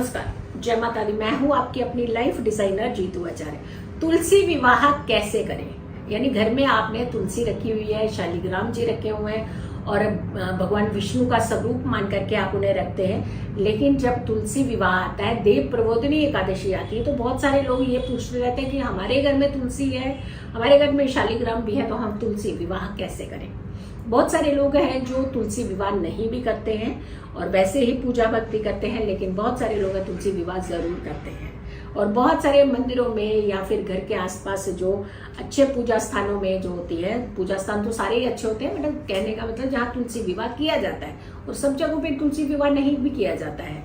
नमस्कार, जय माता दी। मैं हूँ आपकी अपनी लाइफ डिजाइनर जीतू आचार्य। तुलसी विवाह कैसे करें, यानी घर में आपने तुलसी रखी हुई है, शालिग्राम जी रखे हुए हैं और भगवान विष्णु का स्वरूप मान करके आप उन्हें रखते हैं। लेकिन जब तुलसी विवाह आता है, देव प्रबोधिनी एकादशी आती है, तो बहुत सारे लोग ये पूछते रहते हैं कि हमारे घर में तुलसी है, हमारे घर में शालिग्राम भी है, तो हम तुलसी विवाह कैसे करें। बहुत सारे लोग हैं जो तुलसी विवाह नहीं भी करते हैं और वैसे ही पूजा भक्ति करते हैं, लेकिन बहुत सारे लोग तुलसी विवाह जरूर करते हैं। और बहुत सारे मंदिरों में या फिर घर के आसपास जो अच्छे पूजा स्थानों में जो होती है, पूजा स्थान तो सारे ही अच्छे होते हैं, मतलब कहने का मतलब जहाँ तुलसी विवाह किया जाता है, और सब जगहों पे तुलसी विवाह नहीं भी किया जाता है।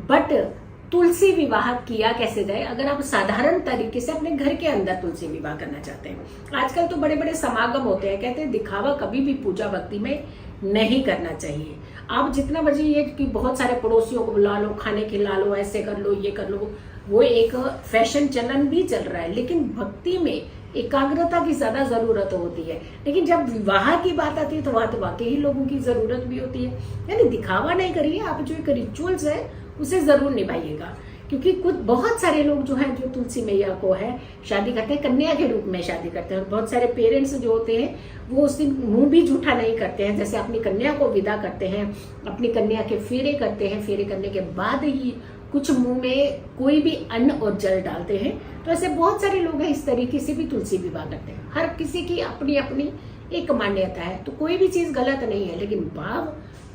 बट तुलसी विवाह किया कैसे जाए, अगर आप साधारण तरीके से अपने घर के अंदर तुलसी विवाह करना चाहते हैं। आजकल तो बड़े बड़े समागम होते हैं, कहते हैं दिखावा कभी भी पूजा भक्ति में नहीं करना चाहिए। आप जितना बजे ये कि बहुत सारे पड़ोसियों को बुला लो, खाने खिला लो, ऐसे कर लो, ये कर लो, वो एक फैशन चलन भी चल रहा है। लेकिन भक्ति में एकाग्रता की ज्यादा जरूरत होती है। लेकिन जब विवाह की बात आती है तो वहां तो वाकई ही लोगों की जरूरत भी होती है। यानी दिखावा नहीं करिए, आप जो एक रिचुअल्स है उसे जरूर निभाइएगा। क्योंकि कुछ बहुत सारे लोग जो हैं जो तुलसी मैया को है शादी करते हैं, कन्या के रूप में शादी करते हैं। और बहुत सारे पेरेंट्स जो होते हैं वो उस दिन मुंह भी जूठा नहीं करते हैं। जैसे अपनी कन्या को विदा करते हैं, अपनी कन्या के फेरे करते हैं, फेरे करने के बाद ही कुछ मुंह में कोई भी अन्न और जल डालते हैं। तो ऐसे बहुत सारे लोग हैं इस तरीके से भी तुलसी विवाह करते हैं। हर किसी की अपनी अपनी एक मान्यता है, तो कोई भी चीज गलत नहीं है, लेकिन भाव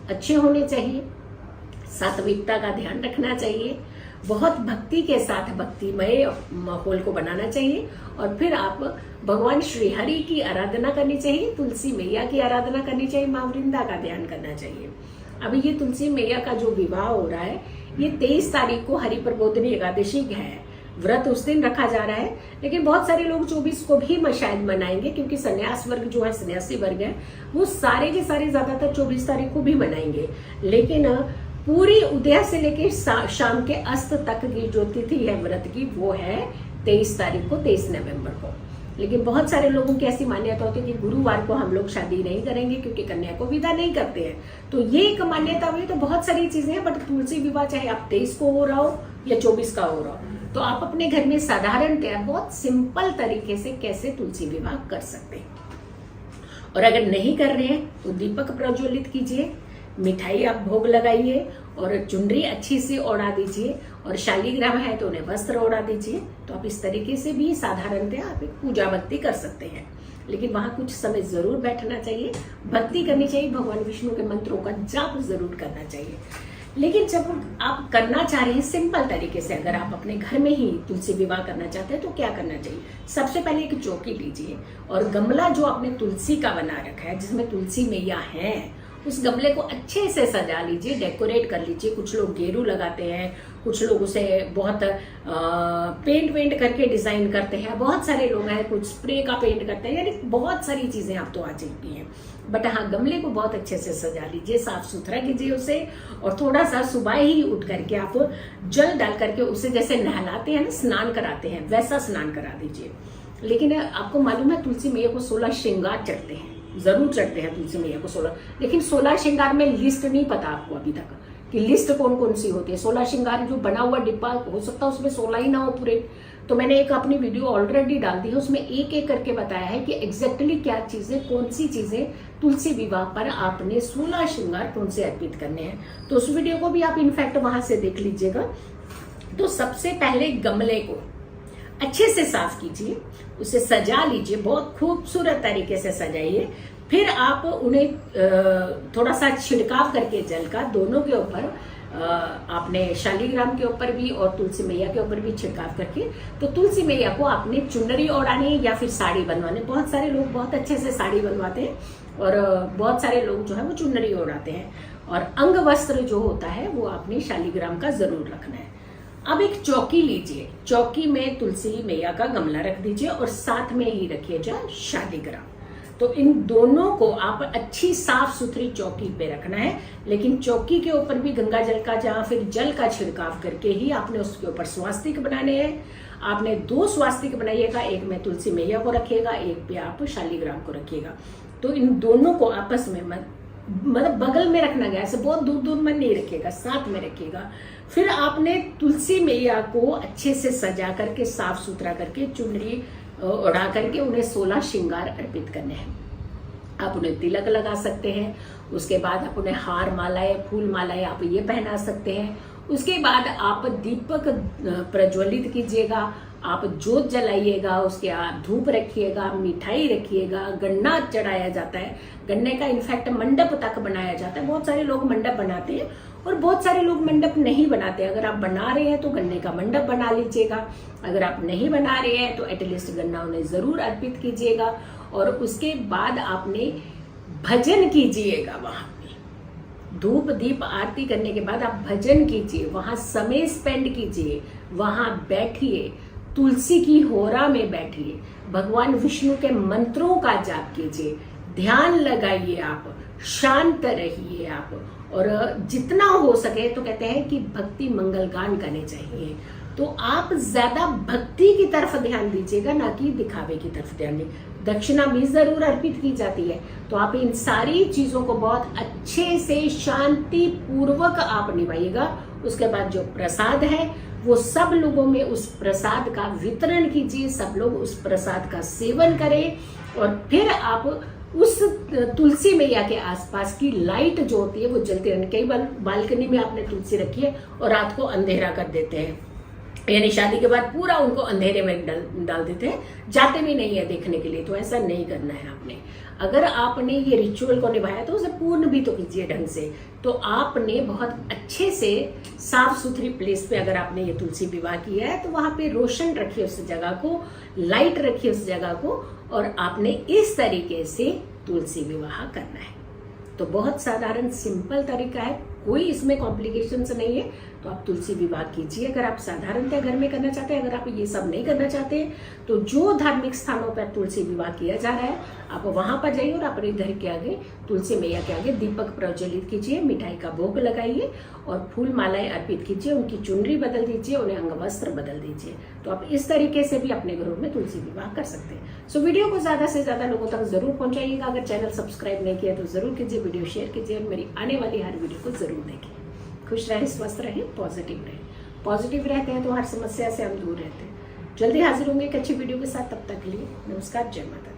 अच्छे होने चाहिए, सात्विकता का ध्यान रखना चाहिए, बहुत भक्ति के साथ भक्तिमय माहौल को बनाना चाहिए। और फिर आप भगवान श्री हरि की आराधना करनी चाहिए, तुलसी मैया की आराधना करनी चाहिए, माँ वृंदा का ध्यान करना चाहिए। अभी ये तुलसी मैया का जो विवाह हो रहा है, ये 23 तारीख को हरि प्रबोधिनी एकादशी है, व्रत उस दिन रखा जा रहा है। लेकिन बहुत सारे लोग 24 को भी शायद मनाएंगे, क्योंकि संन्यास वर्ग जो है, सन्यासी वर्ग है, वो सारे के सारे ज्यादातर 24 तारीख को भी मनाएंगे। लेकिन पूरी उदय से लेकर शाम के अस्त तक की जो तिथि है व्रत की, वो है 23 तारीख को, 23 नवंबर को। लेकिन बहुत सारे लोगों की ऐसी मान्यता होती है कि गुरुवार को हम लोग शादी नहीं करेंगे क्योंकि कन्या को विदा नहीं करते हैं। तो ये एक मान्यता हुई। तो बहुत सारी चीजें हैं, बट तुलसी विवाह चाहे आप 23 को हो रहा हो या 24 का हो रहा हो, तो आप अपने घर में साधारणतया बहुत सिंपल तरीके से कैसे तुलसी विवाह कर सकते हैं। और अगर नहीं कर रहे हैं तो दीपक प्रज्वलित कीजिए, मिठाई आप भोग लगाइए और चुनरी अच्छी से ओढ़ा दीजिए, और शालिग्राम है तो उन्हें वस्त्र ओढ़ा दीजिए। तो आप इस तरीके से भी साधारणतः आप एक पूजा भक्ति कर सकते हैं। लेकिन वहां कुछ समय जरूर बैठना चाहिए, भक्ति करनी चाहिए, भगवान विष्णु के मंत्रों का जाप जरूर करना चाहिए। लेकिन जब आप करना चाह रहे हैं सिंपल तरीके से, अगर आप अपने घर में ही तुलसी विवाह करना चाहते हैं तो क्या करना चाहिए। सबसे पहले एक चौकी लीजिए और गमला जो आपने तुलसी का बना रखा है, जिसमें तुलसी मैया है, उस गमले को अच्छे से सजा लीजिए, डेकोरेट कर लीजिए। कुछ लोग गेरू लगाते हैं, कुछ लोग उसे बहुत पेंट करके डिजाइन करते हैं, बहुत सारे लोग हैं कुछ स्प्रे का पेंट करते हैं, यानी बहुत सारी चीजें आप तो आ चुकी हैं। बट हाँ, गमले को बहुत अच्छे से सजा लीजिए, साफ सुथरा कीजिए उसे, और थोड़ा सा सुबह ही उठ करके आप जल डाल करके उसे जैसे नहलाते हैं ना, स्नान कराते हैं, वैसा स्नान करा दीजिए। लेकिन आपको मालूम है तुलसी मैया को 16 श्रृंगार चढ़ते हैं, जरूर चढ़ते हैं तुलसी मैया को 16। लेकिन 16 श्रृंगार में लिस्ट नहीं पता आपको अभी तक कि लिस्ट कौन कौन सी होती है। 16 श्रृंगार जो बना हुआ डिब्बा हो सकता है उसमें 16 ही ना हो पूरे। तो मैंने एक अपनी वीडियो ऑलरेडी डाल दी है, उसमें एक एक करके बताया है कि एग्जैक्टली क्या चीजें, कौन सी चीजें तुलसी विवाह पर आपने 16 श्रृंगार कौन से अर्पित करने हैं। तो उस वीडियो को भी आप इनफैक्ट वहां से देख लीजिएगा। तो सबसे पहले गमले को अच्छे से साफ कीजिए, उसे सजा लीजिए, बहुत खूबसूरत तरीके से सजाइए। फिर आप उन्हें थोड़ा सा छिड़काव करके जल का दोनों के ऊपर, आपने शालिग्राम के ऊपर भी और तुलसी मैया के ऊपर भी छिड़काव करके, तो तुलसी मैया को आपने चुनरी ओढ़ानी या फिर साड़ी बनवाने। बहुत सारे लोग बहुत अच्छे से साड़ी बनवाते हैं और बहुत सारे लोग जो है वो चुनरी ओढ़ाते हैं। और अंग वस्त्र जो होता है वो आपने शालिग्राम का जरूर रखना है। अब एक चौकी लीजिए, चौकी में तुलसी मैया का गमला रख दीजिए और साथ में ही रखिए जाए शालिग्राम। तो इन दोनों को आप अच्छी साफ सुथरी चौकी पे रखना है। लेकिन चौकी के ऊपर भी गंगा जल का या फिर जल का छिड़काव करके ही आपने उसके ऊपर स्वास्तिक बनाने हैं। आपने 2 स्वास्तिक बनाइएगा, एक में तुलसी मैया को रखिएगा, एक पे आप शालिग्राम को रखिएगा। तो इन दोनों को आपस में मतलब बगल में रखना गया, ऐसे बहुत दूर दूर में नहीं रखिएगा, साथ में रखिएगा। फिर आपने तुलसी मैया को अच्छे से सजा करके, साफ सुथरा करके, चुनरी उड़ा करके उन्हें 16 श्रृंगार अर्पित करने हैं। आप उन्हें तिलक लगा सकते हैं, उसके बाद आप उन्हें हार मालाएं, फूल मालाएं आप ये पहना सकते हैं। उसके बाद आप दीपक प्रज्वलित कीजिएगा, आप जोत जलाइएगा, उसके आप धूप रखिएगा, मिठाई रखिएगा, गन्ना चढ़ाया जाता है। गन्ने का इनफैक्ट मंडप तक बनाया जाता है। बहुत सारे लोग मंडप बनाते हैं और बहुत सारे लोग मंडप नहीं बनाते। अगर आप बना रहे हैं तो गन्ने का मंडप बना लीजिएगा, अगर आप नहीं बना रहे हैं तो एटलीस्ट गन्ना उन्हें जरूर अर्पित कीजिएगा। और उसके बाद आपने भजन कीजिएगा, वहां पे धूप दीप आरती करने के बाद आप भजन कीजिए, वहां समय स्पेंड कीजिए, वहां बैठिए, तुलसी की होरा में बैठिए, भगवान विष्णु के मंत्रों का जाप कीजिए, ध्यान लगाइए, आप शांत रहिए आप। और जितना हो सके तो कहते हैं कि भक्ति मंगल गान करने चाहिए। तो आप ज्यादा भक्ति की तरफ ध्यान दीजिएगा, ना कि दिखावे की तरफ ध्यान दीजिए। दक्षिणा भी जरूर अर्पित की जाती है, तो आप इन सारी चीजों को बहुत अच्छे से शांति पूर्वक आप निभाइएगा। उसके बाद जो प्रसाद है वो सब लोगों में उस प्रसाद का वितरण कीजिए, सब लोग उस प्रसाद का सेवन करें। और फिर आप उस तुलसी मैया के आसपास की लाइट जो होती है वो जलती रहनी। कई बार बालकनी में आपने तुलसी रखी है और रात को अंधेरा कर देते हैं, यानी शादी के बाद पूरा उनको अंधेरे में डाल देते हैं, जाते भी नहीं है देखने के लिए। तो ऐसा नहीं करना है आपने। अगर आपने ये रिचुअल को निभाया तो उसे पूर्ण भी तो कीजिए ढंग से। तो आपने बहुत अच्छे से साफ सुथरी प्लेस पे अगर आपने ये तुलसी विवाह किया है तो वहां पे रोशन रखिए उस जगह को, लाइट रखिए उस जगह को, और आपने इस तरीके से तुलसी विवाह करना है। तो बहुत साधारण सिंपल तरीका है, कोई इसमें कॉम्प्लिकेशंस नहीं है। तो आप तुलसी विवाह कीजिए अगर आप साधारणतः घर में करना चाहते हैं। अगर आप ये सब नहीं करना चाहते तो जो धार्मिक स्थानों पर तुलसी विवाह किया जा रहा है आप वहां पर जाइए और अपने घर के आगे तुलसी मैया के आगे दीपक प्रज्वलित कीजिए, मिठाई का भोग लगाइए और फूल मालाएं अर्पित कीजिए, उनकी चुनरी बदल दीजिए, उन्हें अंग वस्त्र बदल दीजिए। तो आप इस तरीके से भी अपने घरों में तुलसी विवाह कर सकते हैं। सो वीडियो को ज्यादा से ज्यादा लोगों तक जरूर पहुंचाइएगा। अगर चैनल सब्सक्राइब नहीं किया तो जरूर कीजिए, वीडियो शेयर कीजिए और मेरी आने वाली हर वीडियो को जरूर देखिए। खुश रहे, स्वस्थ रहे, पॉजिटिव रहे। पॉजिटिव रहते हैं तो हर समस्या से हम दूर रहते हैं। जल्दी हाजिर होंगे एक अच्छी वीडियो के साथ, तब तक के लिए नमस्कार, जय माता दी।